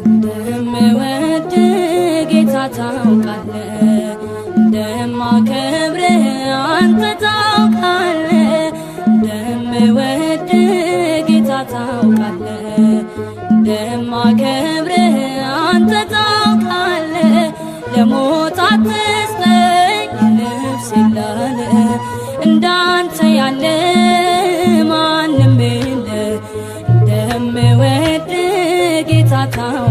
እንደምወድ ጌታ ታውቃለህ እንደማከብርህ አንተ ታውቃለህ እንደምወድ ጌታ ታውቃለህ እንደማከብርህ አንተ ታውቃለህ ለሞት አትስጠኝ ነፍሴ ላለ እንዳንተ ያለ ማንም የለ እንደምወድ ጌታ ታውቃለህ